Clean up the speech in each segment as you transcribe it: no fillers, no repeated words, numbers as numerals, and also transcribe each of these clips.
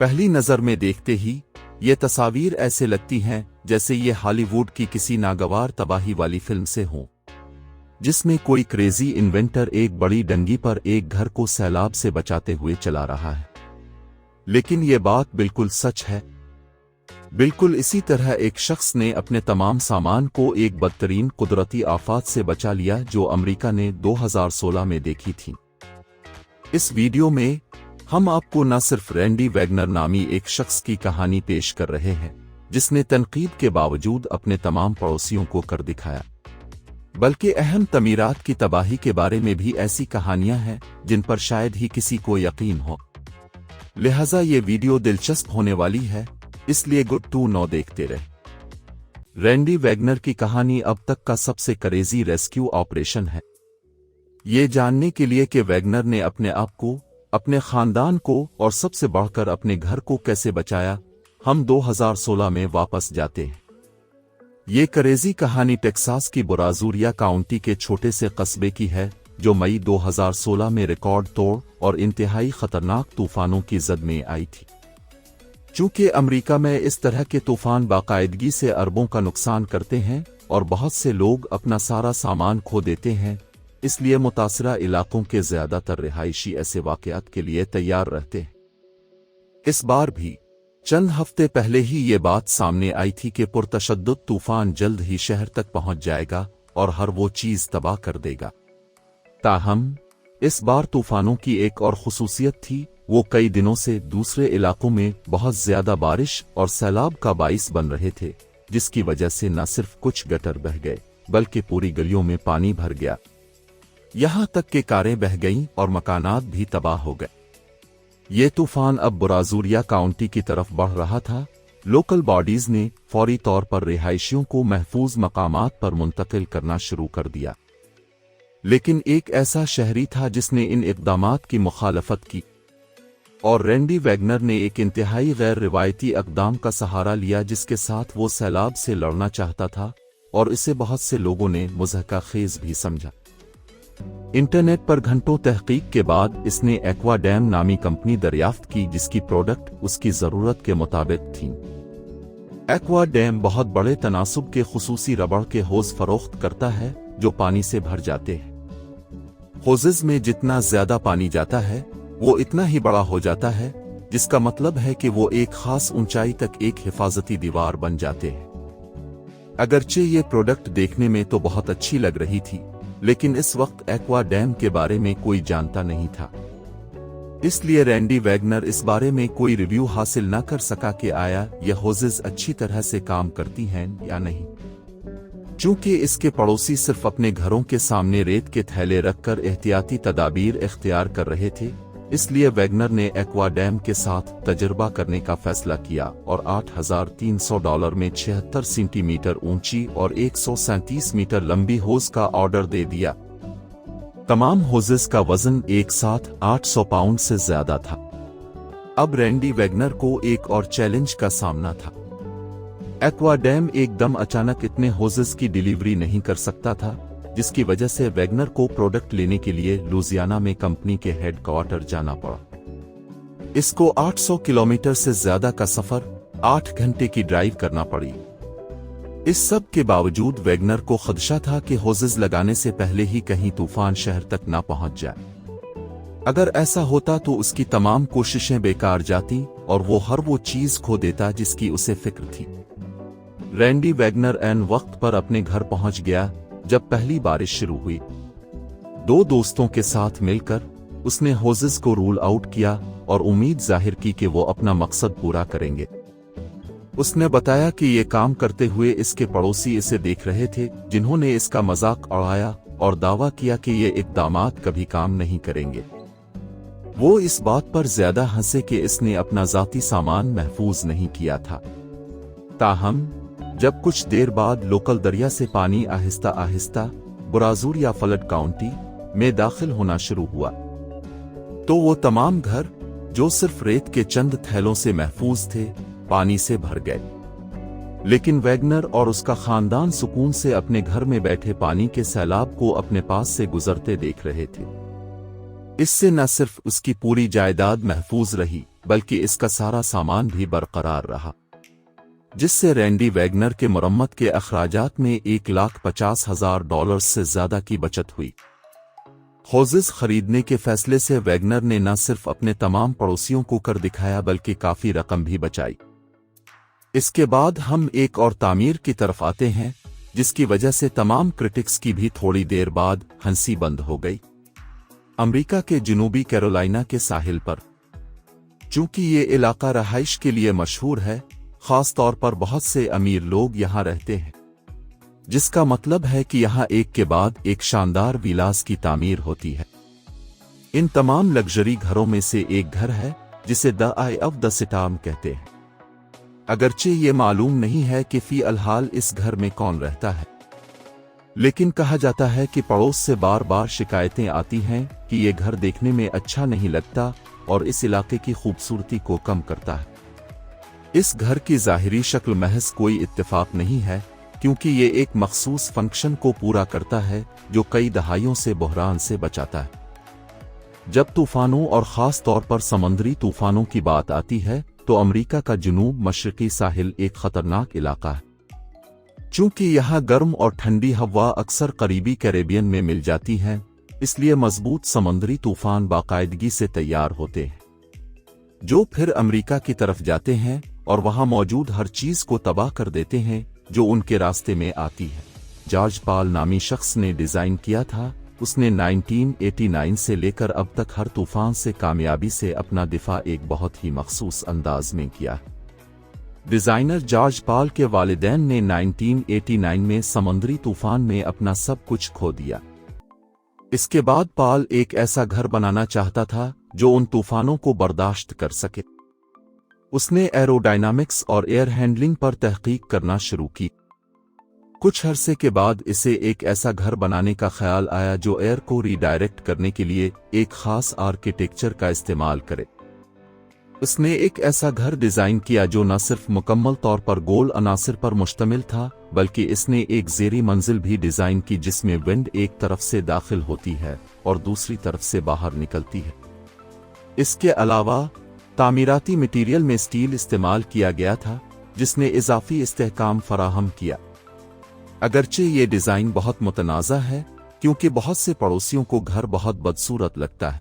पहली नज़र में देखते ही ये तस्वीर ऐसे लगती हैं जैसे ये हॉलीवुड की किसी नागवार तबाही वाली फिल्म से हो, जिसमें कोई क्रेजी इन्वेंटर एक बड़ी डंगी पर एक घर को सैलाब से बचाते हुए चला रहा है। लेकिन ये बात बिल्कुल सच है। बिल्कुल इसी तरह एक शख्स ने अपने तमाम सामान को एक बदतरीन कुदरती आफत से बचा लिया जो अमेरिका ने 2016 में देखी थी। इस वीडियो में हम आपको न सिर्फ रैंडी वैगनर नामी एक शख्स की कहानी पेश कर रहे हैं जिसने तनकीद के बावजूद अपने तमाम पड़ोसियों को कर दिखाया, बल्कि अहम तमीरात की तबाही के बारे में भी ऐसी कहानियां हैं जिन पर शायद ही किसी को यकीन हो। लिहाजा ये वीडियो दिलचस्प होने वाली है, इसलिए गुड टू नो देखते रहे। रैंडी वैगनर की कहानी अब तक का सबसे क्रेजी रेस्क्यू ऑपरेशन है। ये जानने के लिए कि वैगनर ने अपने आप को, अपने खानदान को और सबसे बढ़कर अपने घर को कैसे बचाया, हम 2016 में वापस जाते हैं। ये क्रेजी कहानी टेक्सास की ब्राज़ूरिया काउंटी के छोटे से कस्बे की है जो मई 2016 में रिकॉर्ड तोड़ और इंतहाई खतरनाक तूफानों की जद में आई थी। चूंकि अमेरिका में इस तरह के तूफान बाकायदगी से अरबों का नुकसान करते हैं और बहुत से लोग अपना सारा सामान खो देते हैं, इसलिए मुतासरा इलाकों के ज्यादातर रिहायशी ऐसे वाकयात के लिए तैयार रहते हैं। इस बार भी चंद हफ्ते पहले ही ये बात सामने आई थी कि पुरतशद्दुद तूफान जल्द ही शहर तक पहुंच जाएगा और हर वो चीज तबाह कर देगा। ताहम इस बार तूफानों की एक और खुसूसियत थी, वो कई दिनों से दूसरे इलाकों में बहुत ज्यादा बारिश और सैलाब का बाइस बन रहे थे, जिसकी वजह से न सिर्फ कुछ गटर बह गए बल्कि पूरी गलियों में पानी भर गया। यहां तक कि कारें बह गईं और मकानात भी तबाह हो गए। ये तूफान अब ब्राज़ूरिया काउंटी की तरफ बढ़ रहा था। लोकल बॉडीज ने फौरी तौर पर रिहायशियों को महफूज मकामात पर मुंतकिल करना शुरू कर दिया, लेकिन एक ऐसा शहरी था जिसने इन इक़दामात की मुखालफत की और रैंडी वैगनर ने एक इंतहाई गैर रिवायती इक़दाम का सहारा लिया जिसके साथ वो सैलाब से लड़ना चाहता था, और इसे बहुत से लोगों ने मुज़हका खेज भी समझा। इंटरनेट पर घंटों तहकीक के बाद इसने एक्वा डैम नामी कंपनी दरियाफ्त की जिसकी प्रोडक्ट उसकी ज़रूरत के मुताबिक थी। एक्वा डैम बहुत बड़े तनासुब के खुसूसी रबड़ के होज़ फरोख्त करता है जो पानी से भर जाते हैं। होज़ेस में जितना ज्यादा पानी जाता है वो इतना ही बड़ा हो जाता है, जिसका मतलब है कि वो एक खास ऊंचाई तक एक हिफाजती दीवार बन जाते हैं। अगरचे ये प्रोडक्ट देखने में तो बहुत अच्छी लग रही थी, लेकिन इस वक्त एक्वा डैम के बारे में कोई जानता नहीं था, इसलिए रैंडी वैगनर इस बारे में कोई रिव्यू हासिल न कर सका कि आया यह होज़ेस अच्छी तरह से काम करती हैं या नहीं। चूंकि इसके पड़ोसी सिर्फ अपने घरों के सामने रेत के थैले रखकर एहतियाती तदाबीर इख्तियार कर रहे थे, इसलिए वैगनर ने एक्वा डैम के साथ तजुर्बा करने का फैसला किया और $8,300 में 76 सेंटीमीटर ऊंची और 137 मीटर लंबी होज़ का ऑर्डर दे दिया। तमाम होज़ेस का वजन एक साथ 800 पाउंड से ज्यादा था। अब रैंडी वैगनर को एक और चैलेंज का सामना था। एक्वा डैम एकदम अचानक इतने होज़ेस की डिलीवरी नहीं कर सकता था, जिसकी वजह से वैगनर को प्रोडक्ट लेने के लिए लुजियाना में कंपनी के हेडक्वार्टर जाना पड़ा। इसको 800 किलोमीटर से ज्यादा का सफर 8 घंटे की ड्राइव करना पड़ी। इस सब के बावजूद वैगनर को खदशा था कि होज़ेस लगाने से पहले ही कहीं तूफान शहर तक ना पहुंच जाए। अगर ऐसा होता तो उसकी तमाम कोशिशें बेकार जाती और वो हर वो चीज खो देता जिसकी उसे फिक्र थी। रैंडी वैगनर ऐन वक्त पर अपने घर पहुंच गया जब पहली बारिश शुरू हुई। दो दोस्तों के साथ मिलकर उसने होज़ेस को रूल आउट किया और उम्मीद जाहिर की कि वो अपना मकसद पूरा करेंगे। उसने बताया कि ये काम करते हुए इसके पड़ोसी इसे देख रहे थे, जिन्होंने इसका मजाक उड़ाया और दावा किया कि ये इक़दामात कभी काम नहीं करेंगे। वो इस बात पर ज्यादा हंसे कि इसने अपना जाती सामान महफूज नहीं किया था। ताहम जब कुछ देर बाद लोकल दरिया से पानी आहिस्ता आहिस्ता ब्राज़ूरिया फ्लड काउंटी में दाखिल होना शुरू हुआ, तो वो तमाम घर जो सिर्फ रेत के चंद थैलों से महफूज थे पानी से भर गए। लेकिन वैगनर और उसका खानदान सुकून से अपने घर में बैठे पानी के सैलाब को अपने पास से गुजरते देख रहे थे। इससे न सिर्फ उसकी पूरी जायदाद महफूज रही, बल्कि इसका सारा सामान भी बरकरार रहा, जिससे रैंडी वैगनर के मरम्मत के अखराजात में $1,50,000 से ज्यादा की बचत हुई। हौज़ेस खरीदने के फैसले से वैगनर ने न सिर्फ अपने तमाम पड़ोसियों को कर दिखाया बल्कि काफी रकम भी बचाई। इसके बाद हम एक और तामीर की तरफ आते हैं, जिसकी वजह से तमाम क्रिटिक्स की भी थोड़ी देर बाद हंसी बंद हो गई। अमेरिका के जनूबी कैरोलिना के साहिल पर, चूंकि ये इलाका रहाइश के लिए मशहूर है, खास तौर पर बहुत से अमीर लोग यहाँ रहते हैं, जिसका मतलब है कि यहाँ एक के बाद एक शानदार विलास की तामीर होती है। इन तमाम लग्जरी घरों में से एक घर है जिसे द आई ऑफ द सिटाम कहते हैं, अगरचे ये मालूम नहीं है कि फ़िलहाल इस घर में कौन रहता है, लेकिन कहा जाता है कि पड़ोस से बार बार शिकायतें आती हैं कि ये घर देखने में अच्छा नहीं लगता और इस इलाके की खूबसूरती को कम करता है। इस घर की ज़ाहिरी शक्ल महज कोई इत्तेफाक नहीं है, क्योंकि ये एक मखसूस फंक्शन को पूरा करता है जो कई दहाइयों से बहरान से बचाता है। जब तूफानों और ख़ास तौर पर समुद्री तूफानों की बात आती है तो अमेरिका का जनूब मशरकी साहिल एक खतरनाक इलाका है। चूंकि यहाँ गर्म और ठंडी हवा अक्सर करीबी कैरेबियन में मिल जाती हैं, इसलिए मजबूत समुद्री तूफान बाकायदगी से तैयार होते हैं, जो फिर अमेरिका की तरफ जाते हैं और वहां मौजूद हर चीज को तबाह कर देते हैं जो उनके रास्ते में आती है। जॉर्ज पॉल नामी शख्स ने डिजाइन किया था। उसने 1989 से लेकर अब तक हर तूफान से कामयाबी से अपना दिफा एक बहुत ही मखसूस अंदाज में किया। डिजाइनर जॉर्ज पॉल के वालिदैन ने 1989 में समुद्री तूफान में अपना सब कुछ खो दिया। इसके बाद पॉल एक ऐसा घर बनाना चाहता था जो उन तूफानों को बर्दाश्त कर सके। उसने एरोडायनामिक्स और एयर हैंडलिंग पर तहकीक करना शुरू की। कुछ अरसे के बाद इसे एक ऐसा घर बनाने का ख्याल आया जो एयर को रीडायरेक्ट करने के लिए एक खास आर्किटेक्चर का इस्तेमाल करे। उसने एक ऐसा घर डिजाइन किया जो न सिर्फ मुकम्मल तौर पर गोल अनासिर पर मुश्तमिल था, बल्कि इसने एक ज़ेरी मंजिल भी डिजाइन की जिसमें विंड एक तरफ से दाखिल होती है और दूसरी तरफ से बाहर निकलती है। इसके अलावा तामीराती मटीरियल में स्टील इस्तेमाल किया गया था, जिसने इजाफी इस्तेहकाम फराहम किया। अगरचे ये डिजाइन बहुत मुतनाज़ा है, क्योंकि बहुत से पड़ोसियों को घर बहुत बदसूरत लगता है,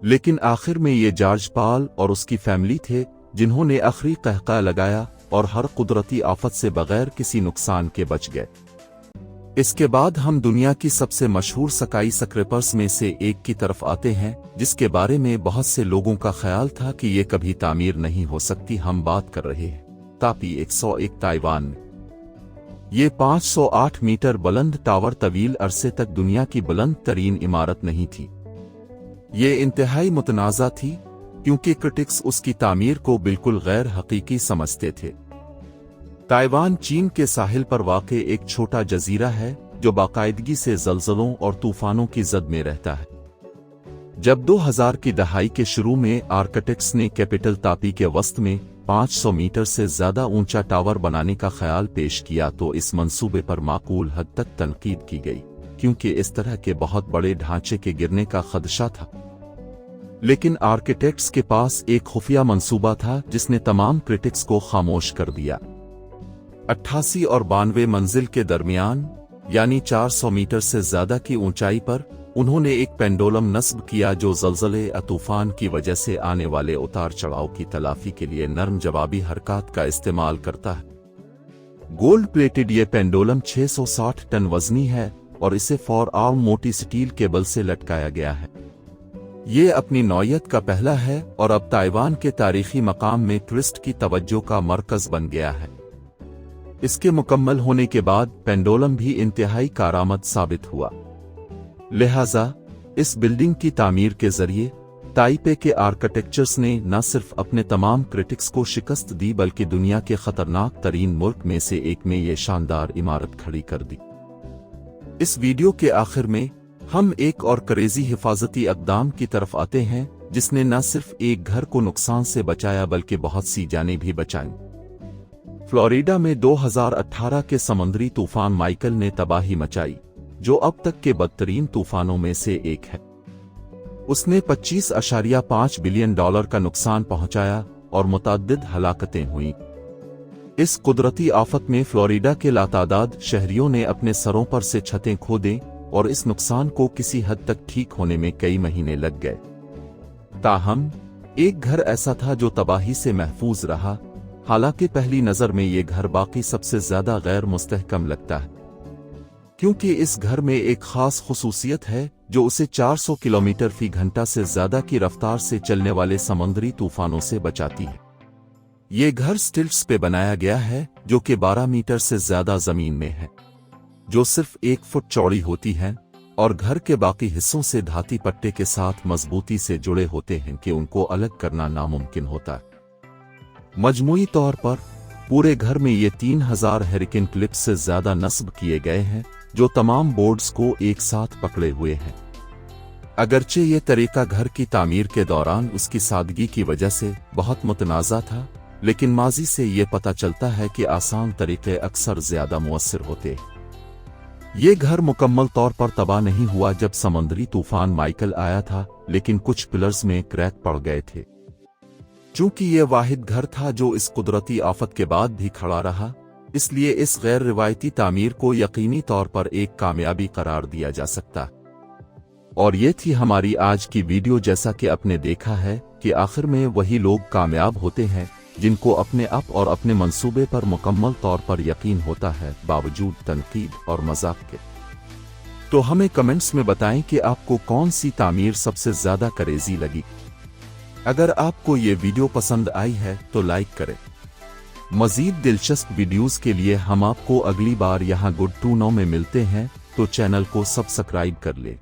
लेकिन आखिर में ये जॉर्ज पॉल और उसकी फैमिली थे जिन्होंने आखिरी कहका लगाया और हर कुदरती आफत से बगैर किसी नुकसान के बच गए। इसके बाद हम दुनिया की सबसे मशहूर स्काई स्क्रैपर्स में से एक की तरफ आते हैं, जिसके बारे में बहुत से लोगों का ख्याल था कि ये कभी तामीर नहीं हो सकती। हम बात कर रहे हैं तापी 101 ताइवान में। ये 508 मीटर बुलंद टावर तवील अरसे तक दुनिया की बुलंद तरीन इमारत नहीं थी। ये इंतहाई मुतनाज़ा थी क्योंकि क्रिटिक्स उसकी तामीर को बिल्कुल गैर हकीकी समझते थे। ताइवान चीन के साहिल पर वाक़े एक छोटा जजीरा है जो बाकायदगी से ज़लज़लों और तूफानों की जद में रहता है। जब 2000 की दहाई के शुरू में आर्किटेक्ट्स ने कैपिटल तापी के वस्त में 500 मीटर से ज्यादा ऊंचा टावर बनाने का ख्याल पेश किया तो इस मंसूबे पर माकूल हद तक तनकीद की गई, क्योंकि इस तरह के बहुत बड़े ढांचे के गिरने का खदशा था। लेकिन आर्किटेक्ट्स के पास एक खुफिया मंसूबा था जिसने तमाम क्रिटिक्स को खामोश कर दिया। 88 और 92 मंजिल के दरमियान, यानी 400 मीटर से ज्यादा की ऊंचाई पर, उन्होंने एक पेंडुलम नस्ब किया जो ज़लज़ले या तूफान की वजह से आने वाले उतार चढ़ाव की तलाफी के लिए नरम जवाबी हरकत का इस्तेमाल करता है। गोल्ड प्लेटेड ये पेंडुलम 660 टन वजनी है और इसे फॉर आर्म मोटी स्टील केबल से लटकाया गया है। ये अपनी नौयत का पहला है और अब ताइवान के तारीखी मकाम में टूरिस्ट की तवज्जो का मरकज बन गया है। इसके मुकम्मल होने के बाद पेंडुलम भी इंतहाई कारआमद साबित हुआ। लिहाजा इस बिल्डिंग की तामीर के जरिए ताइपे के आर्किटेक्चर्स ने न सिर्फ अपने तमाम क्रिटिक्स को शिकस्त दी बल्कि दुनिया के खतरनाक तरीन मुल्क में से एक में ये शानदार इमारत खड़ी कर दी। इस वीडियो के आखिर में हम एक और क्रेजी हिफाजती इक़दाम की तरफ आते हैं जिसने न सिर्फ एक घर को नुकसान से बचाया बल्कि बहुत सी जानें भी बचाईं। फ्लोरिडा में 2018 के समुद्री तूफान माइकल ने तबाही मचाई, जो अब तक के बदतरीन तूफानों में से एक है। उसने 25.5 बिलियन डॉलर का नुकसान पहुंचाया और मुतअद्दिद हलाकतें हुईं। इस कुदरती आफत में फ्लोरिडा के लातादाद शहरियों ने अपने सरों पर से छतें खो दें और इस नुकसान को किसी हद तक ठीक होने में कई महीने लग गए। ताहम एक घर ऐसा था जो तबाही से महफूज रहा। हालांकि पहली नज़र में ये घर बाकी सबसे ज्यादा गैर मुस्तहकम लगता है, क्योंकि इस घर में एक खास खुसूसियत है जो उसे 400 किलोमीटर फी घंटा से ज्यादा की रफ्तार से चलने वाले समुद्री तूफानों से बचाती है। ये घर स्टिल्ट्स पे बनाया गया है जो कि 12 मीटर से ज्यादा जमीन में है, जो सिर्फ 1 फुट चौड़ी होती है, और घर के बाकी हिस्सों से धाती पट्टे के साथ मजबूती से जुड़े होते हैं कि उनको अलग करना नामुमकिन होता है। मजमूई तौर पर पूरे घर में ये 3000 हेरिकेन क्लिप्स से ज्यादा नस्ब किए गए हैं जो तमाम बोर्ड्स को एक साथ पकड़े हुए हैं। अगरचे ये तरीका घर की तामीर के दौरान उसकी सादगी की वजह से बहुत मुतनाज़ा था, लेकिन माजी से ये पता चलता है कि आसान तरीके अक्सर ज्यादा मुअस्सिर होते। ये घर मुकम्मल तौर पर तबाह नहीं हुआ जब समुद्री तूफान माइकल आया था, लेकिन कुछ पिलर्स में क्रैक पड़ गए थे। चूंकि ये वाहिद घर था जो इस कुदरती आफत के बाद भी खड़ा रहा, इसलिए इस गैर रिवायती तामीर को यकीनी तौर पर एक कामयाबी करार दिया जा सकता। और ये थी हमारी आज की वीडियो। जैसा कि आपने देखा है कि आखिर में वही लोग कामयाब होते हैं जिनको अपने आप और अपने मंसूबे पर मुकम्मल तौर पर यकीन होता है, बावजूद तनकीद और मजाक के। तो हमें कमेंट्स में बताएं कि आपको कौन सी तामीर सबसे ज्यादा क्रेजी लगी। अगर आपको ये वीडियो पसंद आई है तो लाइक करें। मजीद दिलचस्प वीडियोस के लिए हम आपको अगली बार यहाँ गुड टू नो में मिलते हैं, तो चैनल को सब्सक्राइब कर ले।